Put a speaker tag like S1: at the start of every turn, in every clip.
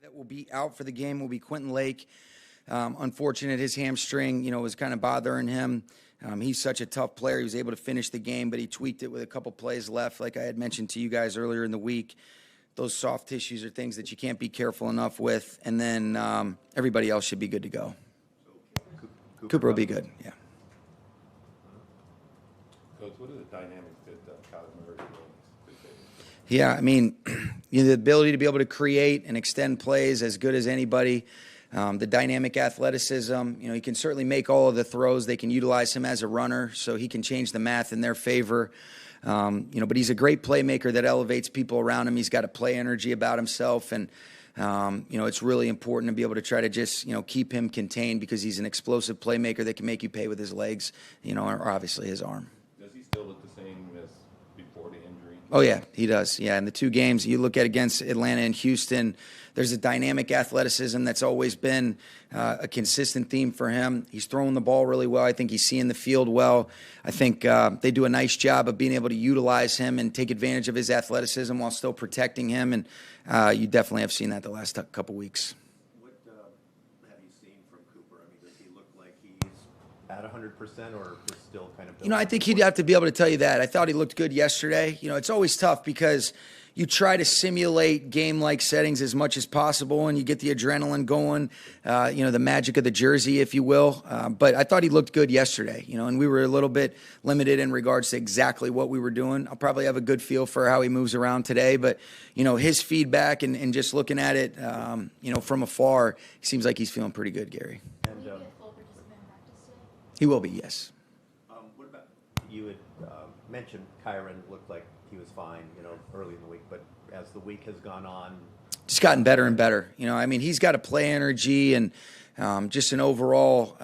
S1: That will be out for the game will be Quentin Lake. Unfortunate, his hamstring, was kind of bothering him. He's such a tough player. He was able to finish the game, but he tweaked it with a couple plays left, like I had mentioned to you guys earlier in the week. Those soft tissues are things that you can't be careful enough with, and then everybody else should be good to go. Cooper will be good, yeah.
S2: Coach, what are the dynamics that Kyler Murray brings?
S1: Yeah, I mean, the ability to be able to create and extend plays as good as anybody. The dynamic athleticism, he can certainly make all of the throws. They can utilize him as a runner, so he can change the math in their favor. But he's a great playmaker that elevates people around him. He's got a play energy about himself, and it's really important to be able to try to just keep him contained because he's an explosive playmaker that can make you pay with his legs, or obviously his arm.
S2: Does he still look the same as before the injury?
S1: Oh, yeah, he does. Yeah, in the two games you look at against Atlanta and Houston, there's a dynamic athleticism that's always been a consistent theme for him. He's throwing the ball really well. I think he's seeing the field well. I think they do a nice job of being able to utilize him and take advantage of his athleticism while still protecting him, and you definitely have seen that the last couple weeks.
S3: What have you seen from Cooper? I mean, does he look like he's at 100% or just still kind of...
S1: I think he'd have to be able to tell you that. I thought he looked good yesterday. It's always tough because you try to simulate game-like settings as much as possible, and you get the adrenaline going, the magic of the jersey, if you will. But I thought he looked good yesterday, and we were a little bit limited in regards to exactly what we were doing. I'll probably have a good feel for how he moves around today, but, his feedback and just looking at it, from afar, he seems like he's feeling pretty good, Gary.
S4: And, will he be a full participant in practice today?
S1: He will be, yes.
S3: What about, you had mentioned Kyron looked like he was fine, early in the week, but as the week has gone on,
S1: just gotten better and better. He's got a play energy and just an overall,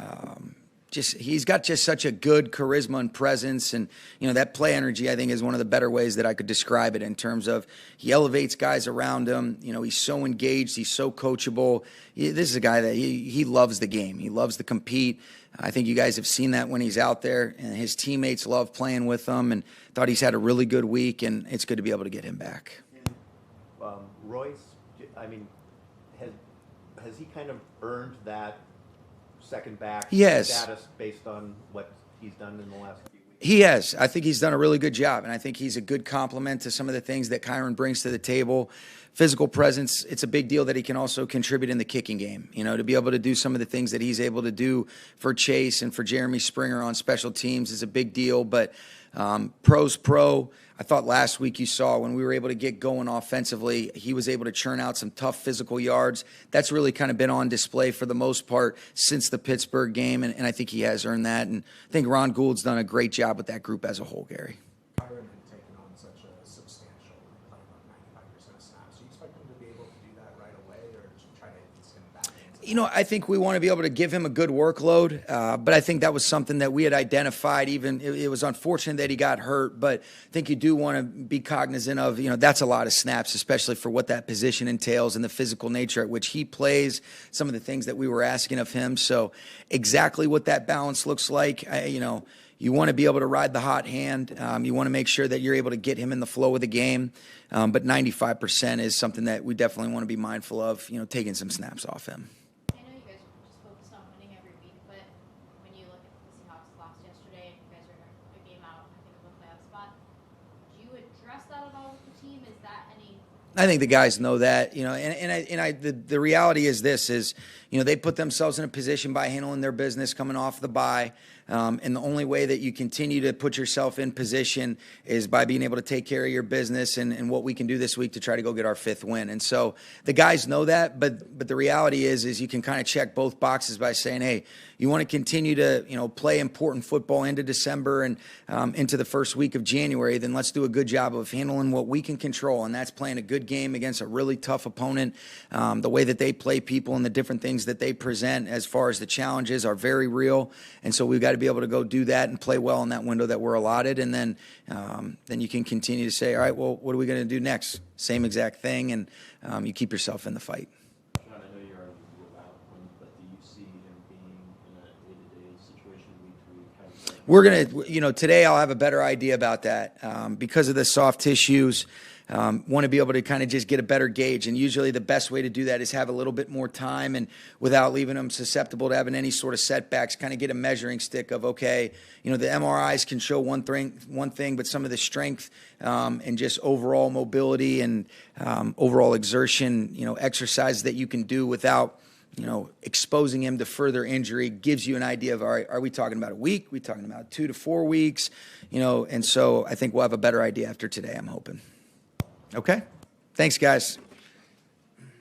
S1: he's got just such a good charisma and presence, and that play energy I think is one of the better ways that I could describe it in terms of he elevates guys around him. He's so engaged, he's so coachable. This is a guy that he loves the game. He loves to compete. I think you guys have seen that when he's out there, and his teammates love playing with him, and thought he's had a really good week, and it's good to be able to get him back.
S3: And, Royce, I mean, has he kind of earned that second back status based on what he's done in the last few weeks?
S1: He has. I think he's done a really good job, and I think he's a good complement to some of the things that Kyron brings to the table. Physical presence, it's a big deal that he can also contribute in the kicking game, to be able to do some of the things that he's able to do for Chase and for Jeremy Springer on special teams is a big deal. But pro's pro. I thought last week you saw when we were able to get going offensively, he was able to churn out some tough physical yards. That's really kind of been on display for the most part since the Pittsburgh game, and I think he has earned that. And I think Ron Gould's done a great job with that group as a whole, Gary.
S5: Kyron had taken on such a substantial, playing about 95% of snaps. Do you expect him to be able to do that right away, or just try to ease him back into
S1: I think we want to be able to give him a good workload, but I think that was something that we had identified. Even it was unfortunate that he got hurt, but I think you do want to be cognizant of, that's a lot of snaps, especially for what that position entails and the physical nature at which he plays, some of the things that we were asking of him. So exactly what that balance looks like, you want to be able to ride the hot hand. You want to make sure that you're able to get him in the flow of the game. But 95% is something that we definitely want to be mindful of, taking some snaps off him.
S4: I know you guys are just focused on winning every week, but when you look at the Seahawks lost yesterday, and you guys are a game out, I think, of a playoff spot, do you address that at all with the team? Is that any...
S1: I think the guys know that, the reality is this is, they put themselves in a position by handling their business coming off the bye. And the only way that you continue to put yourself in position is by being able to take care of your business and what we can do this week to try to go get our 5th win. And so the guys know that, but the reality is you can kind of check both boxes by saying, hey, you want to continue to, play important football into December and into the first week of January, then let's do a good job of handling what we can control. And that's playing a good game against a really tough opponent. The way that they play people and the different things that they present as far as the challenges are very real. And so we've got to be able to go do that and play well in that window that we're allotted. And then you can continue to say, all right, well, what are we going to do next? Same exact thing. And you keep yourself in the fight.
S6: Sean, I know you're about him, but do you see him being in a day-to-day situation week to week?
S1: We're going to, today I'll have a better idea about that because of the soft tissues. want to be able to kind of just get a better gauge. And usually the best way to do that is have a little bit more time, and without leaving them susceptible to having any sort of setbacks, kind of get a measuring stick of, okay, you know, the MRIs can show one thing, but some of the strength and just overall mobility and overall exertion, you know, exercise that you can do without, you know, exposing him to further injury gives you an idea of, all right, are we talking about a week? Are we talking about 2 to 4 weeks? You know, and so I think we'll have a better idea after today, I'm hoping. Okay? Thanks, guys.